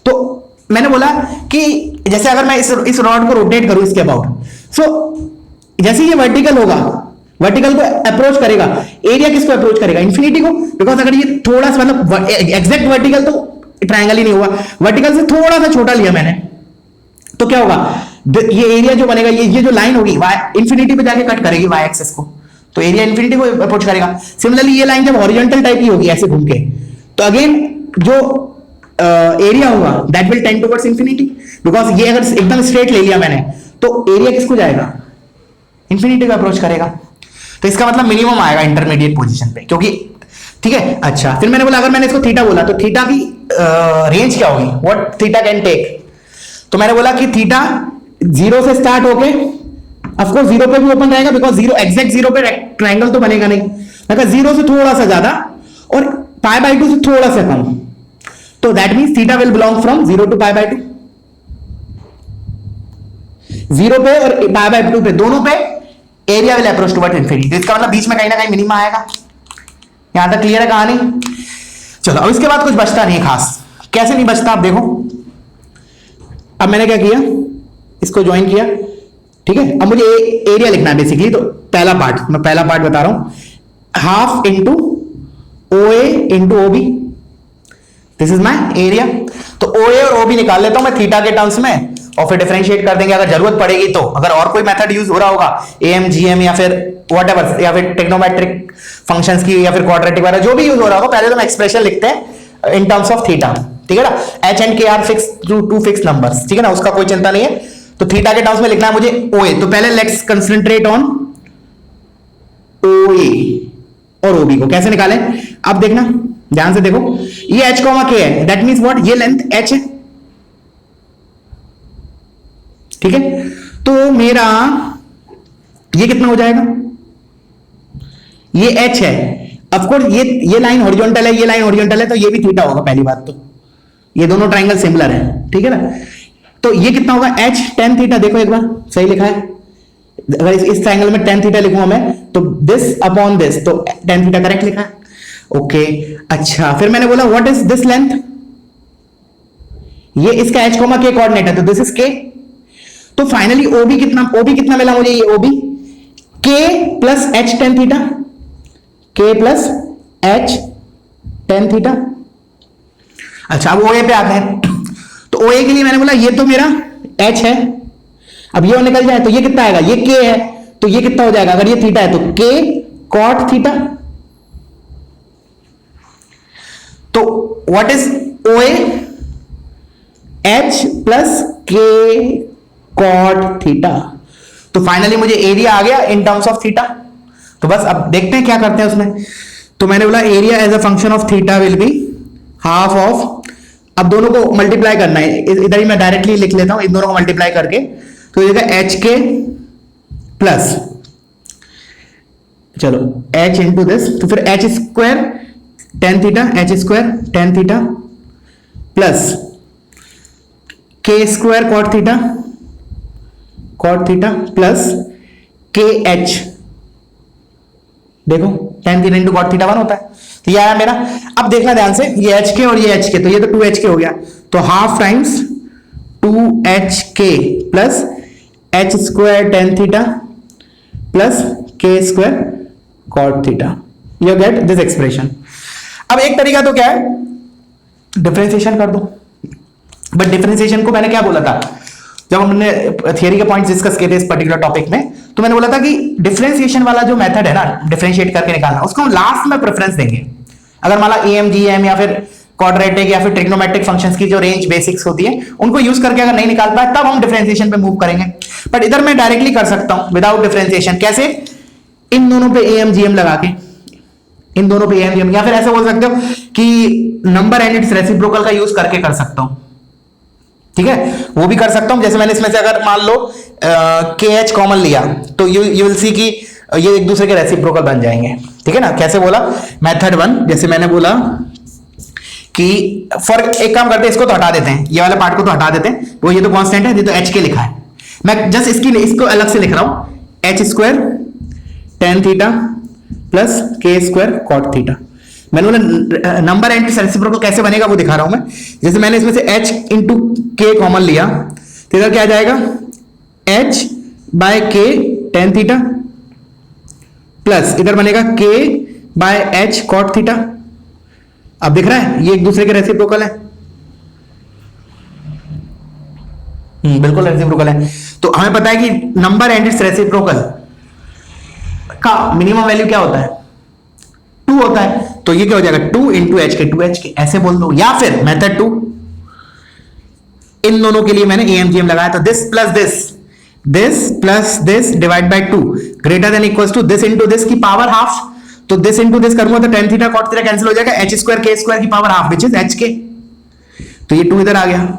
तो मैंने बोला कि जैसे अगर मैं इस रॉड को रोटेट करूं इसके अबाउट, सो जैसे ये वर्टिकल होगा, वर्टिकल को अप्रोच करेगा, एरिया किसको अप्रोच करेगा, इंफिनिटी को, बिकॉज अगर ये थोड़ा सा मतलब एग्जैक्ट वर्टिकल तो ट्रायंगल ही नहीं हुआ, वर्टिकल से थोड़ा सा छोटा लिया मैंने, तो क्या होगा, ये एरिया जो बनेगा, ये जो लाइन होगी इंफिनिटी पे जाके कट करेगी वाई एक्सिस को, तो एरिया इंफिनिटी को अप्रोच करेगा। सिमिलरली ये लाइन जब हॉरिजॉन्टल टाइप की होगी ऐसे घूम के, तो अगेन जो एरिया होगा that will tend towards infinity, because ये अगर एकदम स्ट्रेट ले लिया मैंने तो एरिया किसको जाएगा, इंफिनिटी को अप्रोच करेगा। तो इसका मतलब मिनिमम आएगा इंटरमीडिएट पोजीशन पे, क्योंकि ठीक है। अच्छा, फिर मैंने बोला अगर मैंने इसको थीटा बोला तो थीटा की रेंज क्या होगी, व्हाट थीटा कैन टेक। तो मैंने बोला कि थीटा 0 से स्टार्ट होके ऑफ कोर्स 0 पे भी ओपन रहेगा, बिकॉज 0 एग्जैक्ट 0 पे ट्रायंगल तो बनेगा नहीं, मतलब 0 से थोड़ा सा ज्यादा और π/2 से थोड़ा सा कम, तो that means theta will belong from 0 to π/2, 0 पे और π/2 पे दोनों पे area will approach toward infinity. इसका मतलब बीच में कहीं ना कहीं मिनिमम आएगा। यहां तक क्लियर है कहानी। चलो अब इसके बाद कुछ बचता नहीं खास। कैसे नहीं बचता आप देखो, अब मैंने क्या किया, इसको ज्वाइन किया, ठीक है। अब मुझे एरिया लिखना है बेसिकली, तो पहला पार्ट मैं पहला पार्ट बता रहा हूं, half into O A into O B, this is my area. तो ओ ए और ओ बी निकाल लेता हूं मैं थीटा के टर्म्स में, और फिर डिफरेंशिएट कर देंगे अगर जरूरत पड़ेगी तो, अगर और कोई मेथड यूज हो रहा होगा एएम जीएम या फिर व्हाटएवर, या फिर ट्रिग्नोमेट्रिक फंक्शंस की या फिर क्वाड्रेटिक वगैरह जो भी यूज हो रहा होगा, पहले तो हम एक्सप्रेशन लिखते हैं इन टर्म्स ऑफ थीटा, ठीक है ना। H and k are fix to fix numbers, ठीक है ना, उसका कोई चिंता नहीं है। तो थीटा के टर्म्स में लिखना है मुझे ओ ए, तो पहले लेट्स कंसंट्रेट ऑन ओ ए और ओ बी को कैसे निकालें। अब देखना ध्यान से देखो, ये h कॉमा k है, दैट मींस व्हाट, ये लेंथ h है, ठीक है। तो मेरा ये कितना हो जाएगा, ये h है, ऑफ कोर्स ये लाइन हॉरिजॉन्टल है, ये लाइन हॉरिजॉन्टल है, तो ये भी थीटा होगा पहली बात, तो ये दोनों ट्रायंगल सिमिलर है, ठीक है ना। तो ये कितना होगा, h tan थीटा, देखो एक बार सही लिखा है, अगर इस ट्रायंगल में tan थीटा लिखूंगा मैं तो दिस अपॉन दिस, तो tan थीटा करेक्ट लिखा है, ओके। अच्छा, फिर मैंने बोला व्हाट इज दिस लेंथ, ये इसका h कॉमा k कोऑर्डिनेट है, तो दिस इज k। तो फाइनली OB कितना मिला मुझे, ये OB k plus h tan theta, k plus h tan theta. अच्छा, अब OA पे आते हैं, तो OA के लिए मैंने बोला ये तो मेरा h है, अब ये निकल जाए तो ये कितना आएगा, ये k है, तो ये कितना हो जाएगा, अगर ये थीटा है तो k cot थीटा। तो what is OA, h plus k cot theta. तो फाइनली मुझे एरिया आ गया इन टर्म्स ऑफ थीटा। तो बस अब देखते हैं क्या करते हैं उसमें। तो मैंने बोला area as a function of theta will be half of, अब दोनों को मल्टीप्लाई करना है, इधर ही मैं डायरेक्टली लिख लेता हूं, इन दोनों को मल्टीप्लाई करके, तो ये एच के प्लस, चलो h इंटू दिस, तो फिर h square tan theta, h square tan theta plus के square cot theta plus k h, देखो tan theta into cot theta 1 होता है, तो ये आया मेरा। अब देखना ध्यान से, ये एच के और ये एच के, तो ये तो 2h के हो गया, तो half times 2h k plus H square tan theta plus के square cot theta, you get this expression. अब एक तरीका तो क्या है, डिफरेंशिएशन कर दो, बट डिफरेंशिएशन को मैंने क्या बोला था जब हमने थियरी के पॉइंट्स डिस्कस किए थे इस पर्टिकुलर टॉपिक में, तो मैंने बोला था कि डिफरेंशिएशन वाला जो मेथड है ना, डिफरेंशिएट करके निकालना, उसको हम लास्ट में प्रेफरेंस देंगे। अगर मान ला AMGM या फिर क्वाड्रेटिक या फिर ट्रिग्नोमेट्रिक फंक्शंस की जो रेंज बेसिक्स होती है उनको यूज करके अगर नहीं निकाल पाए तब हम डिफरेंशिएशन पे मूव करेंगे। बट इधर मैं डायरेक्टली कर सकता हूं विदाउट डिफरेंशिएशन। कैसे? इन दोनों पे AMGM लगा के, इन दोनों पे AMGM, या फिर ऐसे बोल सकते हो कि नंबर एंड इट्स रेसिप्रोकल का यूज करके कर सकता हूं, ठीक है, वो भी कर सकता हूं। जैसे मैंने इसमें से अगर मान लो KH कॉमन लिया तो यू विल सी कि ये एक दूसरे के रेसिप्रोकल बन जाएंगे, ठीक है ना। कैसे बोला? मेथड 1, जैसे मैंने बोला कि फॉर एक काम करते हैं, इसको तो हटा देते हैं, ये वाले पार्ट को तो हटा देते हैं, वो ये तो कांस्टेंट है, ये तो HK लिखा है, मैं जस्ट इसको अलग से लिख रहा हूं, h square tan theta plus के स्क्वायर कॉट थीटा। मैंने बोला नंबर एंड रेसिप्रोकल कैसे बनेगा वो दिखा रहा हूं मैं। जैसे मैंने इसमें से h इंटू के कॉमन लिया तो इधर क्या आ जाएगा, h by k tan theta plus इधर बनेगा k by h cot theta. अब दिख रहा है ये एक दूसरे के रेसिप्रोकल है, बिल्कुल रेसिप्रोकल है। तो हमें पता है कि नंबर एंड इट्स रेसिप्रोकल का मिनिमम वैल्यू क्या होता है, 2 होता है। तो ये क्या हो जाएगा, 2 इंटू एच के, 2h के, ऐसे बोल दो। या फिर मेथड 2, इन दोनों के लिए मैंने AMGM लगाया था, this plus this divide by 2 greater than equals to this into this की पावर हाफ। तो दिस इंटू दिस करूंगा तो tan theta cot theta cancel हो जाएगा, h स्क्वायर के स्क्वायर की power half which is h k, तो ये 2 इधर आ गया,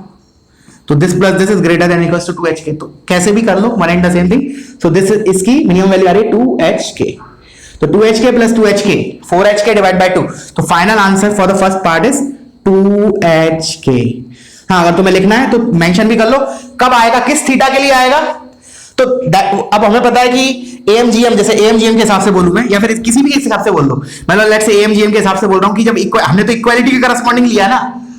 तो this plus this is greater than equals to 2h k. तो कैसे भी कर लो, one and the same thing. So this इसकी मिनिमम वैल्यू आ रही है 2h के, तो 2h के प्लस 2h के 4h के डिवाइड बाय 2। तो final answer for the first part is 2h के। हाँ, अगर तुम्हें लिखना है तो मेंशन भी कर लो कब आएगा, किस थीटा के लिए आएगा। तो अब हमें पता है कि AMGM, जैसे AMGM के हिसाब से बोलूं मैं या फिर किसी भी हिसाब से बोल लो, मतलब लेट्स से AMGM के हिसाब से बोल रहा हूं कि जब हमने तो इक्वालिटी के करस्पॉन्डिंग लिया ना,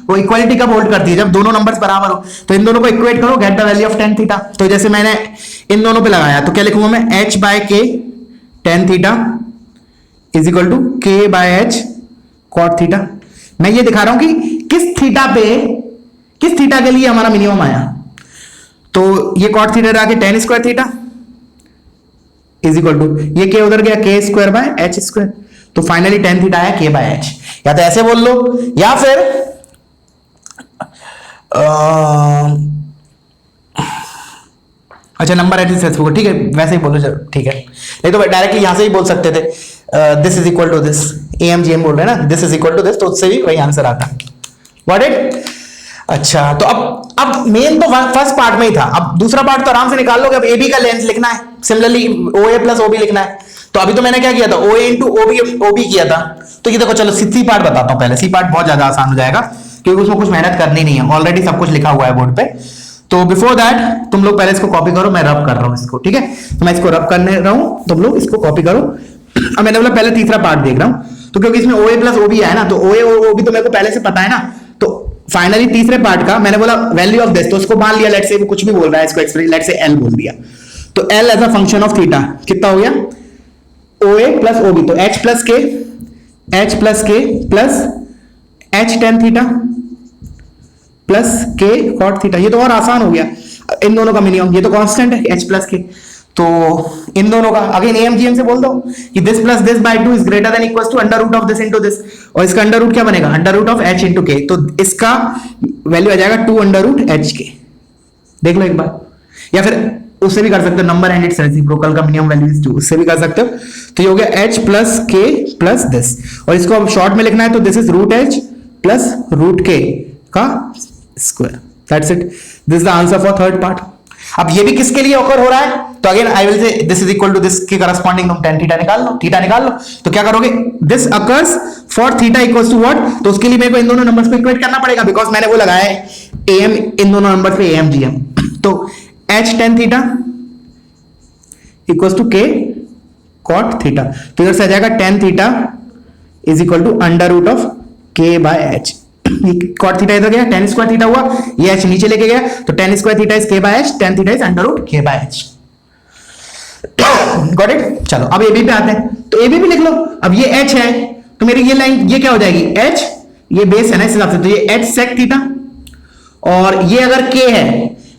वो इक्वालिटी कब होल्ड करती है, जब दोनों नंबर्स बराबर हो। तो इन दोनों को इक्वेट करो, gate the value of tan theta. तो जैसे मैंने इन दोनों पे लगाया तो क्या लिखूंगा मैं, h by k tan theta is equal to k by h cot theta. मैं ये दिखा रहा हूं कि किस थीटा के लिए हमारा मिनिमम आया। तो ये cot थीटा आके tan square theta is equal to ये k उधर गया k square by h square. तो फाइनली tan थीटा आया k बाय h। या तो ऐसे बोल लो या फिर अच्छा नंबर एट सक्सेसफुल, ठीक है, वैसे ही बोलो चलो, ठीक है। नहीं तो डायरेक्टली यहां से ही बोल सकते थे this is equal to this, AMGM बोल रहे हैं ना, this is equal to this, तो उससे भी वही आंसर आता। What it? अच्छा, तो अब मेन तो फर्स्ट पार्ट में ही था, अब दूसरा पार्ट तो आराम से निकाल लोगे। अब AB का लेंथ लिखना है, सिमिलरली OA प्लस OB लिखना है। तो अभी तो मैंने क्या किया था, OA इंटू OB किया था। तो ये देखो, चलो सी पार्ट बताता हूं पहले। सी पार्ट बहुत ज्यादा आसान हो जाएगा क्योंकि उसमें कुछ मेहनत करनी नहीं है, ऑलरेडी सब कुछ लिखा हुआ है बोर्ड पे। तो बिफोर दैट तुम लोग पहले इसको कॉपी करो, मैं रब कर रहा हूं इसको, ठीक है। तो मैं इसको रब करने रहा हूं, तुम लोग इसको कॉपी करो। अब मैंने बोला पहले तीसरा पार्ट देख रहा हूं, तो क्योंकि इसमें OA प्लस OB है ना, तो OA और OB तो मेरे को पहले से पता है ना। तो फाइनली तीसरे पार्ट का मैंने बोला वैल्यू ऑफ दिस, तो उसको मान लिया, लेट्स से वो कुछ भी बोल रहा है, इसको एक्सप्रेस लेट्स से L बोल दिया। तो L as a function of theta कितना हो गया, OA प्लस OB, तो H plus K plus H tan theta plus K cot theta. ये तो और आसान हो गया, इन दोनों का मिनिमम, ये तो कांस्टेंट है H प्लस K, तो इन दोनों का अगेन AMGM से बोल दो कि this plus this by 2 is greater than equals to under root of this into this, और इसका अंडर रूट क्या बनेगा, under root of H into K। तो इसका वैल्यू आ जाएगा 2 अंडर रूट HK। देख लो एक बार, या फिर उससे भी कर सकते हो, नंबर एंड इट्स रेसिप्रोकल का मिनिमम वैल्यू इज 2, उससे भी कर सकते हो। तो ये हो गया H plus K plus this, और इसको अब शॉर्ट में लिखना है तो this is root H plus root K का square. That's it, this is the answer for third part. अब ये भी किसके लिए ऑकर हो रहा है, तो again I will say this is equal to this के करस्पॉन्डिंग तुम tan थीटा निकाल लो, थीटा निकाल लो। तो क्या करोगे, this occurs for theta equals to what, तो उसके लिए मेरे को इन दोनों नंबर्स को इक्वेट करना पड़ेगा, बिकॉज मैंने वो लगाया है am इन दोनों नंबर्स पे am gm। तो h tan theta equals to k cot theta, तो इधर से आ जाएगा tan theta is equal to under root of k by h। cot theta इधर गया, tan स्क्वायर थीटा हुआ, ये h नीचे लेके गया, तो tan square theta is k by h, tan theta is under root k by h। Got it. चलो अब ab पे आते हैं, तो ab भी लिख लो। अब ये h है तो मेरी ये लाइन ये क्या हो जाएगी, h ये बेस है ना इस हिसाब से, तो ये h sec थीटा, और ये अगर k है,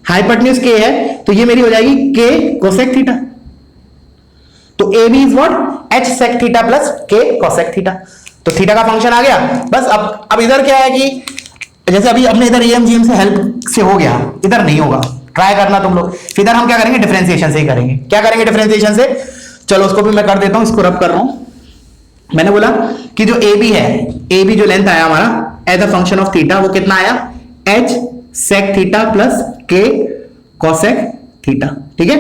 हाइपोटेन्यूज k है, तो ये मेरी हो जाएगी k cosec थीटा। तो ab is what, h sec theta plus k cosec theta. तो थीटा का फंक्शन आ गया। बस अब इधर क्या है कि जैसे अभी अपने इधर am gm से हेल्प से हो गया, इधर नहीं होगा, ट्राई करना तुम लोग। फिर इधर हम क्या करेंगे, डिफरेंशिएशन से ही करेंगे। क्या करेंगे डिफरेंशिएशन से, चलो उसको भी मैं कर देता हूं, इसको रब कर रहा हूं। मैंने बोला कि जो AB है, AB जो लेंथ आया हमारा as a function of theta, वो कितना आया, h sec theta plus k cosec theta. ठीक है,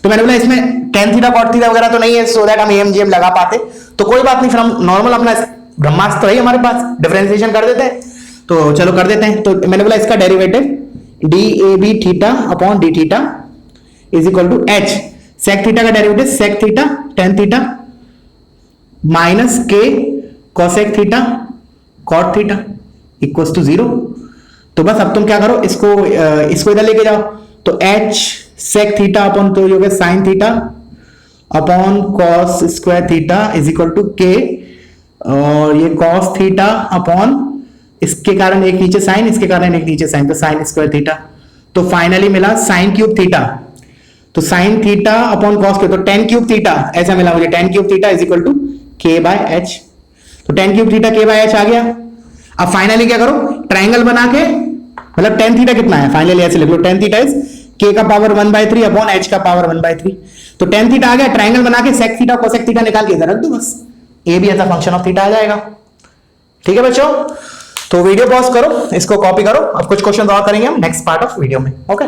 तो मैंने बोला इसमें tan थीटा cot थीटा वगैरह तो नहीं है, सो दैट हम am gm लगा पाते, तो कोई बात नहीं, फिर हम नॉर्मल अपना ब्रह्मास्त्र है हमारे पास, डिफरेंशिएशन कर देते हैं। तो चलो कर देते हैं। तो मैंने बोला इसका derivative dab theta upon d theta is equal to h sec theta का derivative sec theta tan theta minus k cosec theta cot theta equals to 0। तो बस अब तुम क्या करो, इसको इधर लेके जाओ, तो h sec थीटा अपॉन तो हो गया sin theta upon cos square theta is equal to k, और ये cos थीटा अपॉन इसके कारण एक नीचे साइन, इसके कारण एक नीचे साइन, तो साइन स्क्वायर थीटा। तो फाइनली मिला साइन क्यूब थीटा, तो sine theta upon cos cube, तो tan क्यूब थीटा ऐसा मिला मुझे, tan cube theta is equal to k by h। तो tan cube theta k by h आ गया। अब फाइनली क्या करो, ट्राइंगल बना के, मतलब tan थीटा कितना है, फाइनली ऐसे लिख लो, tan थीटा इज k का पावर 1/3 अपॉन h का पावर 1/3। तो tan थीटा आ गया, ट्राइंगल बना के sec थीटा cosec थीटा निकाल के इधर रख दो, बस a भी ऐसा फंक्शन ऑफ थीटा आ जाएगा। ठीक है बच्चों, तो वीडियो पॉज करो, इसको कॉपी करो, अब कुछ क्वेश्चन और करेंगे हम नेक्स्ट पार्ट ऑफ वीडियो में। ओके।